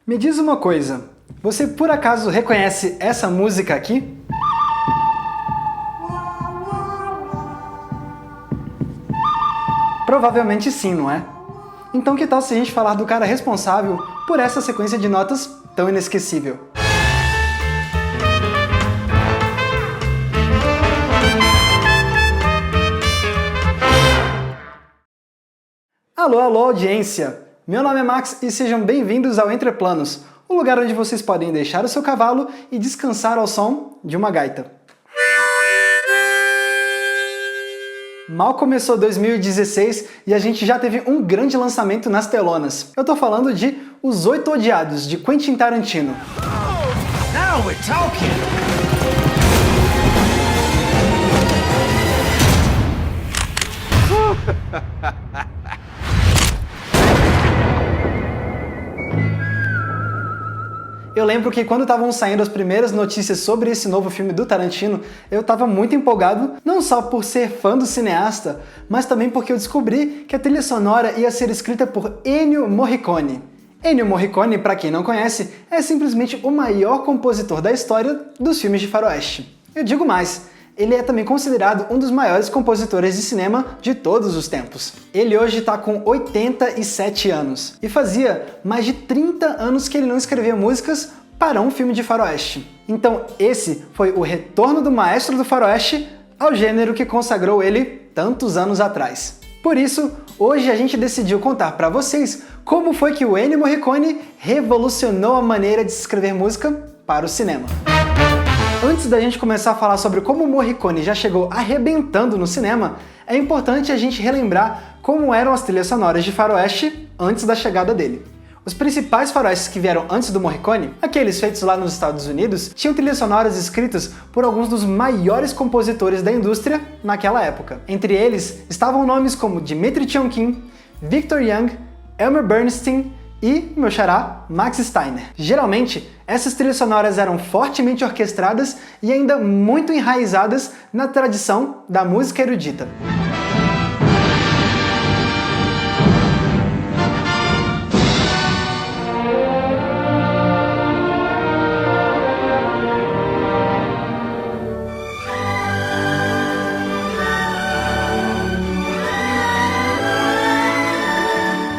Me diz uma coisa, você por acaso reconhece essa música aqui? Provavelmente sim, não é? Então que tal se a gente falar do cara responsável por essa sequência de notas tão inesquecível? Alô, alô, audiência! Meu nome é Max e sejam bem-vindos ao Entre Planos, o lugar onde vocês podem deixar o seu cavalo e descansar ao som de uma gaita. Mal começou 2016 e a gente já teve um grande lançamento nas telonas. Eu tô falando de Os Oito Odiados, de Quentin Tarantino. Now we're talking. Eu lembro que quando estavam saindo as primeiras notícias sobre esse novo filme do Tarantino, eu estava muito empolgado, não só por ser fã do cineasta, mas também porque eu descobri que a trilha sonora ia ser escrita por Ennio Morricone. Ennio Morricone, para quem não conhece, é simplesmente o maior compositor da história dos filmes de faroeste. Eu digo mais, ele é também considerado um dos maiores compositores de cinema de todos os tempos. Ele hoje está com 87 anos e fazia mais de 30 anos que ele não escrevia músicas para um filme de faroeste. Então esse foi o retorno do maestro do faroeste ao gênero que consagrou ele tantos anos atrás. Por isso, hoje a gente decidiu contar para vocês como foi que o Ennio Morricone revolucionou a maneira de se escrever música para o cinema. Antes da gente começar a falar sobre como o Morricone já chegou arrebentando no cinema, é importante a gente relembrar como eram as trilhas sonoras de faroeste antes da chegada dele. Os principais faroestes que vieram antes do Morricone, aqueles feitos lá nos Estados Unidos, tinham trilhas sonoras escritas por alguns dos maiores compositores da indústria naquela época. Entre eles estavam nomes como Dmitri Tiomkin, Victor Young, Elmer Bernstein e meu xará, Max Steiner. Geralmente, essas trilhas sonoras eram fortemente orquestradas e ainda muito enraizadas na tradição da música erudita.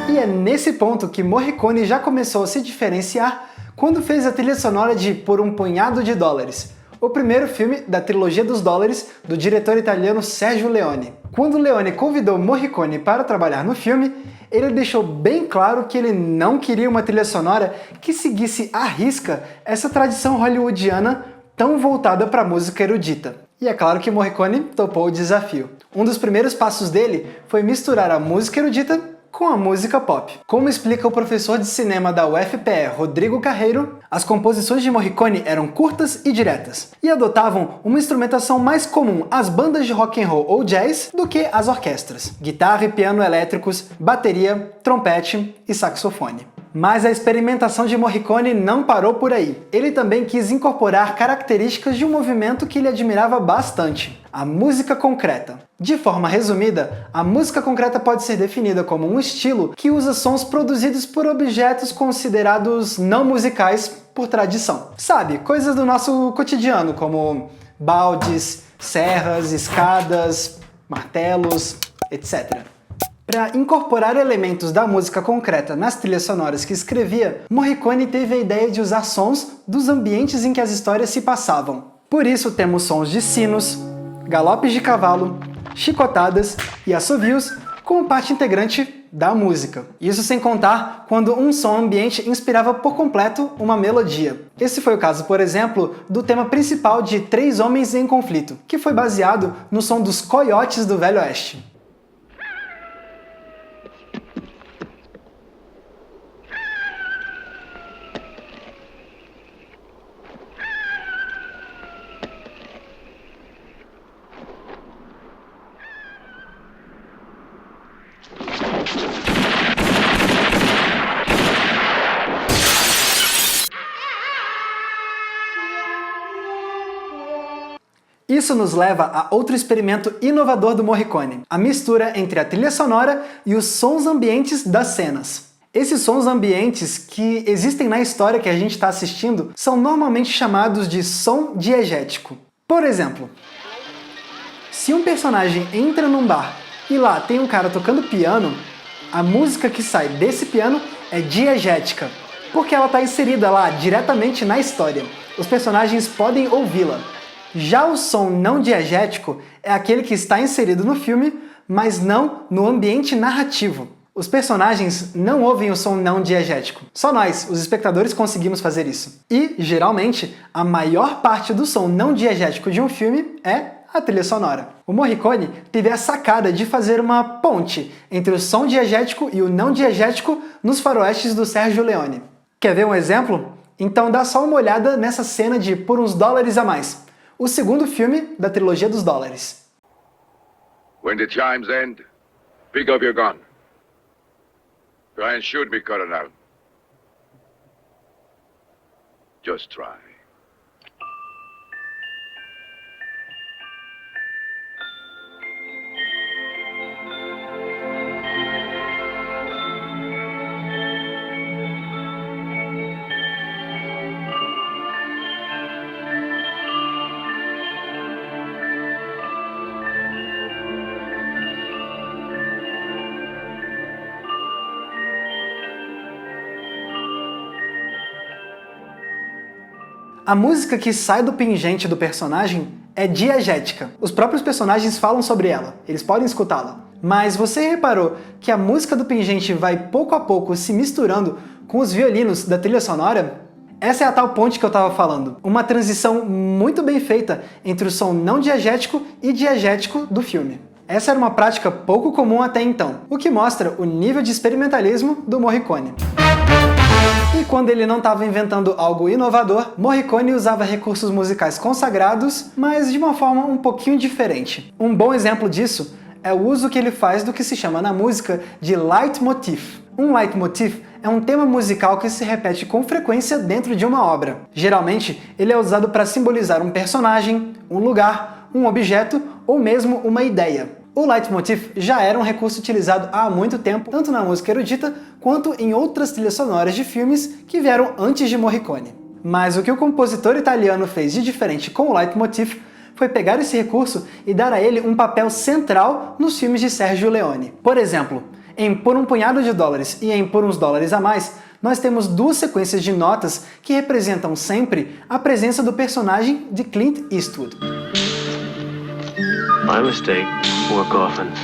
E é nesse ponto que Morricone já começou a se diferenciar quando fez a trilha sonora de Por um Punhado de Dólares, o primeiro filme da trilogia dos dólares do diretor italiano Sergio Leone. Quando Leone convidou Morricone para trabalhar no filme, ele deixou bem claro que ele não queria uma trilha sonora que seguisse à risca essa tradição hollywoodiana tão voltada para a música erudita. E é claro que Morricone topou o desafio. Um dos primeiros passos dele foi misturar a música erudita com a música pop. Como explica o professor de cinema da UFPE, Rodrigo Carreiro, as composições de Morricone eram curtas e diretas, e adotavam uma instrumentação mais comum às bandas de rock and roll ou jazz do que às orquestras. Guitarra e piano elétricos, bateria, trompete e saxofone. Mas a experimentação de Morricone não parou por aí. Ele também quis incorporar características de um movimento que ele admirava bastante, a música concreta. De forma resumida, a música concreta pode ser definida como um estilo que usa sons produzidos por objetos considerados não musicais por tradição. Sabe, coisas do nosso cotidiano, como baldes, serras, escadas, martelos, etc. Para incorporar elementos da música concreta nas trilhas sonoras que escrevia, Morricone teve a ideia de usar sons dos ambientes em que as histórias se passavam. Por isso temos sons de sinos, galopes de cavalo, chicotadas e assovios como parte integrante da música. Isso sem contar quando um som ambiente inspirava por completo uma melodia. Esse foi o caso, por exemplo, do tema principal de Três Homens em Conflito, que foi baseado no som dos coiotes do Velho Oeste. Isso nos leva a outro experimento inovador do Morricone, a mistura entre a trilha sonora e os sons ambientes das cenas. Esses sons ambientes que existem na história que a gente está assistindo são normalmente chamados de som diegético. Por exemplo, se um personagem entra num bar e lá tem um cara tocando piano, a música que sai desse piano é diegética, porque ela está inserida lá diretamente na história. Os personagens podem ouvi-la. Já o som não diegético é aquele que está inserido no filme, mas não no ambiente narrativo. Os personagens não ouvem o som não diegético. Só nós, os espectadores, conseguimos fazer isso. E, geralmente, a maior parte do som não diegético de um filme é a trilha sonora. O Morricone teve a sacada de fazer uma ponte entre o som diegético e o não diegético nos faroestes do Sergio Leone. Quer ver um exemplo? Então dá só uma olhada nessa cena de Por uns Dólares a Mais, o segundo filme da trilogia dos dólares. When the chimes end, pick up your gun. Try and shoot me, Colonel. Just try. A música que sai do pingente do personagem é diegética. Os próprios personagens falam sobre ela, eles podem escutá-la. Mas você reparou que a música do pingente vai pouco a pouco se misturando com os violinos da trilha sonora? Essa é a tal ponte que eu estava falando. Uma transição muito bem feita entre o som não diegético e diegético do filme. Essa era uma prática pouco comum até então, o que mostra o nível de experimentalismo do Morricone. E quando ele não estava inventando algo inovador, Morricone usava recursos musicais consagrados, mas de uma forma um pouquinho diferente. Um bom exemplo disso é o uso que ele faz do que se chama na música de leitmotiv. Um leitmotiv é um tema musical que se repete com frequência dentro de uma obra. Geralmente, ele é usado para simbolizar um personagem, um lugar, um objeto ou mesmo uma ideia. O leitmotiv já era um recurso utilizado há muito tempo, tanto na música erudita quanto em outras trilhas sonoras de filmes que vieram antes de Morricone. Mas o que o compositor italiano fez de diferente com o leitmotiv foi pegar esse recurso e dar a ele um papel central nos filmes de Sergio Leone. Por exemplo, em Por um Punhado de Dólares e em Por uns Dólares a Mais, nós temos duas sequências de notas que representam sempre a presença do personagem de Clint Eastwood. My mistake. 4 coffins.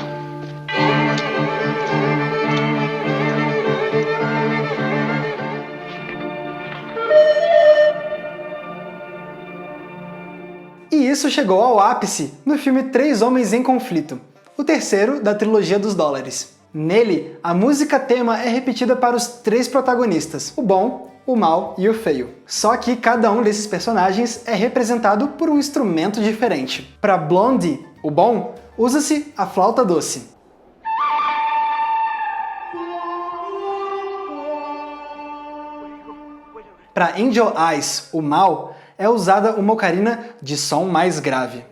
E isso chegou ao ápice no filme Três Homens em Conflito, o terceiro da trilogia dos dólares. Nele, a música tema é repetida para os três protagonistas, o bom, o mal e o feio. Só que cada um desses personagens é representado por um instrumento diferente. Para Blondie, o bom, usa-se a flauta doce. Para Angel Eyes, o mal, é usada uma ocarina de som mais grave.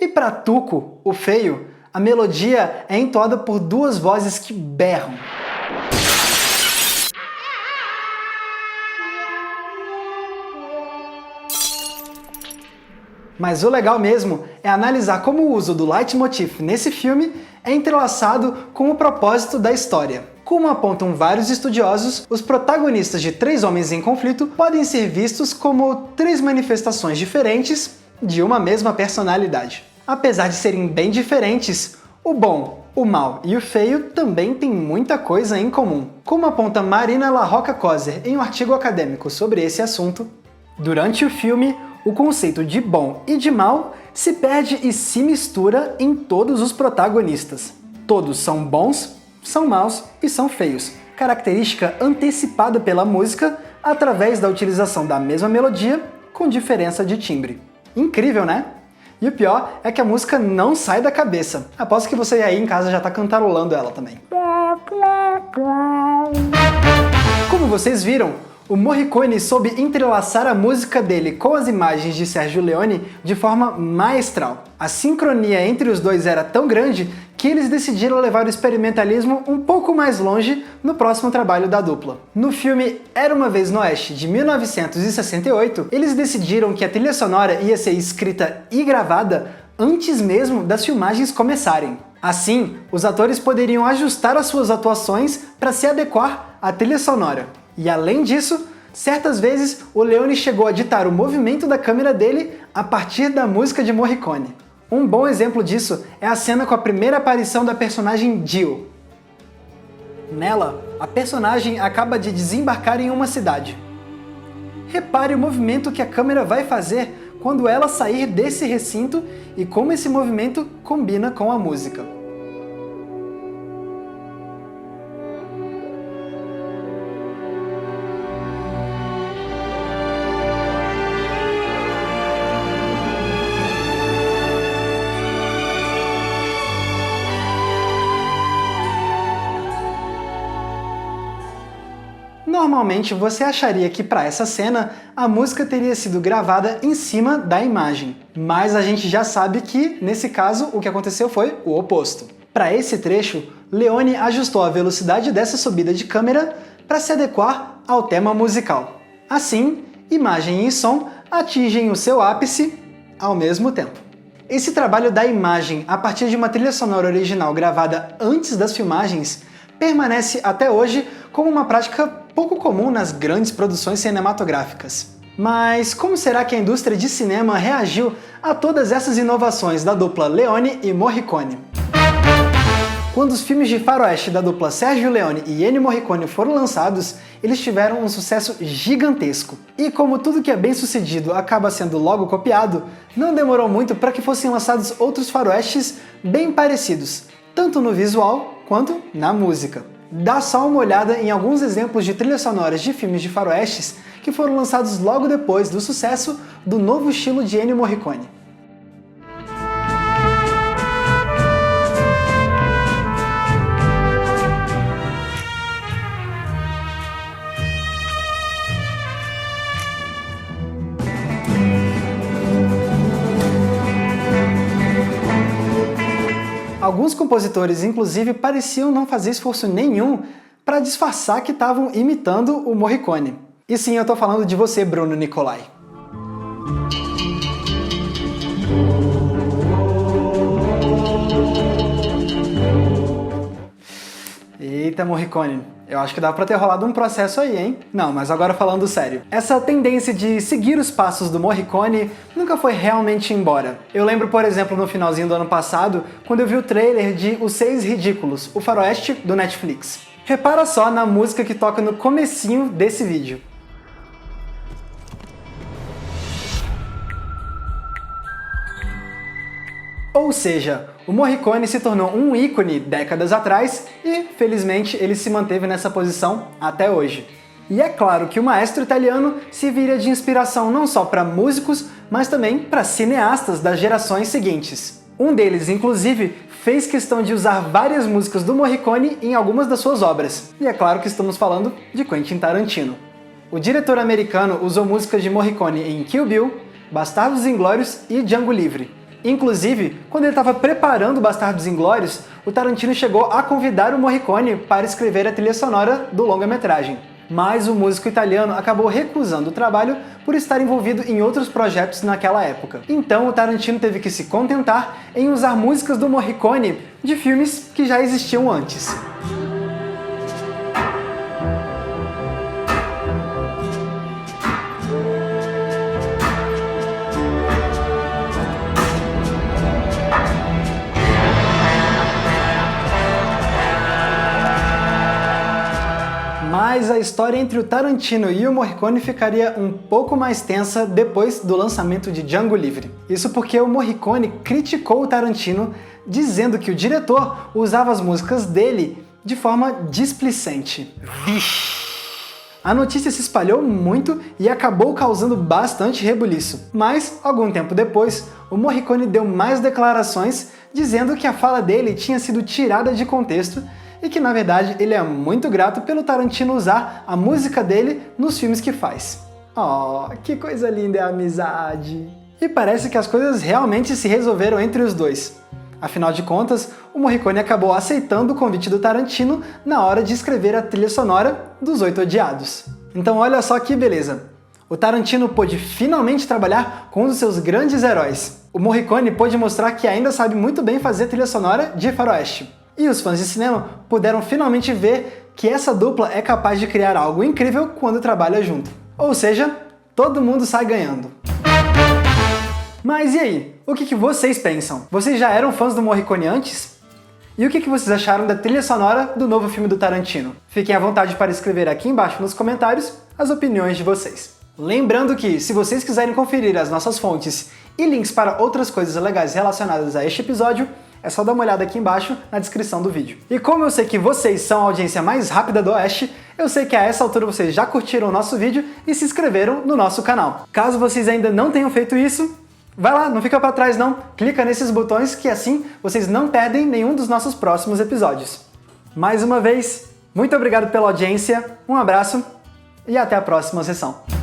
E para Tuco, o feio, a melodia é entoada por duas vozes que berram. Mas o legal mesmo é analisar como o uso do leitmotiv nesse filme é entrelaçado com o propósito da história. Como apontam vários estudiosos, os protagonistas de Três Homens em Conflito podem ser vistos como três manifestações diferentes de uma mesma personalidade. Apesar de serem bem diferentes, o bom, o mal e o feio também têm muita coisa em comum. Como aponta Marina La Rocca Coser em um artigo acadêmico sobre esse assunto, durante o filme, o conceito de bom e de mal se perde e se mistura em todos os protagonistas. Todos são bons, são maus e são feios, característica antecipada pela música através da utilização da mesma melodia com diferença de timbre. Incrível, né? E o pior é que a música não sai da cabeça. Aposto que você aí em casa já está cantarolando ela também. Como vocês viram, O Morricone soube entrelaçar a música dele com as imagens de Sergio Leone de forma maestral. A sincronia entre os dois era tão grande que eles decidiram levar o experimentalismo um pouco mais longe no próximo trabalho da dupla. No filme Era Uma Vez no Oeste, de 1968, eles decidiram que a trilha sonora ia ser escrita e gravada antes mesmo das filmagens começarem. Assim, os atores poderiam ajustar as suas atuações para se adequar à trilha sonora. E além disso, certas vezes o Leone chegou a ditar o movimento da câmera dele a partir da música de Morricone. Um bom exemplo disso é a cena com a primeira aparição da personagem Jill. Nela, a personagem acaba de desembarcar em uma cidade. Repare o movimento que a câmera vai fazer quando ela sair desse recinto e como esse movimento combina com a música. Normalmente você acharia que para essa cena a música teria sido gravada em cima da imagem, mas a gente já sabe que, nesse caso, o que aconteceu foi o oposto. Para esse trecho, Leone ajustou a velocidade dessa subida de câmera para se adequar ao tema musical. Assim, imagem e som atingem o seu ápice ao mesmo tempo. Esse trabalho da imagem a partir de uma trilha sonora original gravada antes das filmagens permanece até hoje como uma prática pouco comum nas grandes produções cinematográficas. Mas como será que a indústria de cinema reagiu a todas essas inovações da dupla Leone e Morricone? Quando os filmes de faroeste da dupla Sergio Leone e Ennio Morricone foram lançados, eles tiveram um sucesso gigantesco. E como tudo que é bem sucedido acaba sendo logo copiado, não demorou muito para que fossem lançados outros faroestes bem parecidos, tanto no visual quanto na música. Dá só uma olhada em alguns exemplos de trilhas sonoras de filmes de faroestes que foram lançados logo depois do sucesso do novo estilo de Ennio Morricone. Alguns compositores, inclusive, pareciam não fazer esforço nenhum para disfarçar que estavam imitando o Morricone. E sim, eu tô falando de você, Bruno Nicolai. Eita, Morricone, eu acho que dá pra ter rolado um processo aí, hein? Não, mas agora falando sério. Essa tendência de seguir os passos do Morricone nunca foi realmente embora. Eu lembro, por exemplo, no finalzinho do ano passado, quando eu vi o trailer de Os Seis Ridículos, o faroeste do Netflix. Repara só na música que toca no comecinho desse vídeo. Ou seja, o Morricone se tornou um ícone décadas atrás e, felizmente, ele se manteve nessa posição até hoje. E é claro que o maestro italiano serviria de inspiração não só para músicos, mas também para cineastas das gerações seguintes. Um deles, inclusive, fez questão de usar várias músicas do Morricone em algumas das suas obras. E é claro que estamos falando de Quentin Tarantino. O diretor americano usou músicas de Morricone em Kill Bill, Bastardos Inglórios e Django Livre. Inclusive, quando ele estava preparando Bastardos Inglórios, o Tarantino chegou a convidar o Morricone para escrever a trilha sonora do longa-metragem. Mas o músico italiano acabou recusando o trabalho por estar envolvido em outros projetos naquela época. Então o Tarantino teve que se contentar em usar músicas do Morricone de filmes que já existiam antes. Mas a história entre o Tarantino e o Morricone ficaria um pouco mais tensa depois do lançamento de Django Livre. Isso porque o Morricone criticou o Tarantino, dizendo que o diretor usava as músicas dele de forma displicente. Vixe! A notícia se espalhou muito e acabou causando bastante rebuliço. Mas, algum tempo depois, o Morricone deu mais declarações dizendo que a fala dele tinha sido tirada de contexto e que na verdade ele é muito grato pelo Tarantino usar a música dele nos filmes que faz. Oh, que coisa linda é a amizade! E parece que as coisas realmente se resolveram entre os dois. Afinal de contas, o Morricone acabou aceitando o convite do Tarantino na hora de escrever a trilha sonora dos Oito Odiados. Então olha só que beleza! O Tarantino pôde finalmente trabalhar com um dos seus grandes heróis. O Morricone pôde mostrar que ainda sabe muito bem fazer trilha sonora de faroeste. E os fãs de cinema puderam finalmente ver que essa dupla é capaz de criar algo incrível quando trabalha junto. Ou seja, todo mundo sai ganhando. Mas e aí? O que vocês pensam? Vocês já eram fãs do Morricone antes? E o que vocês acharam da trilha sonora do novo filme do Tarantino? Fiquem à vontade para escrever aqui embaixo nos comentários as opiniões de vocês. Lembrando que, se vocês quiserem conferir as nossas fontes e links para outras coisas legais relacionadas a este episódio, é só dar uma olhada aqui embaixo na descrição do vídeo. E como eu sei que vocês são a audiência mais rápida do Oeste, eu sei que a essa altura vocês já curtiram o nosso vídeo e se inscreveram no nosso canal. Caso vocês ainda não tenham feito isso, vai lá, não fica para trás não, clica nesses botões que assim vocês não perdem nenhum dos nossos próximos episódios. Mais uma vez, muito obrigado pela audiência, um abraço e até a próxima sessão.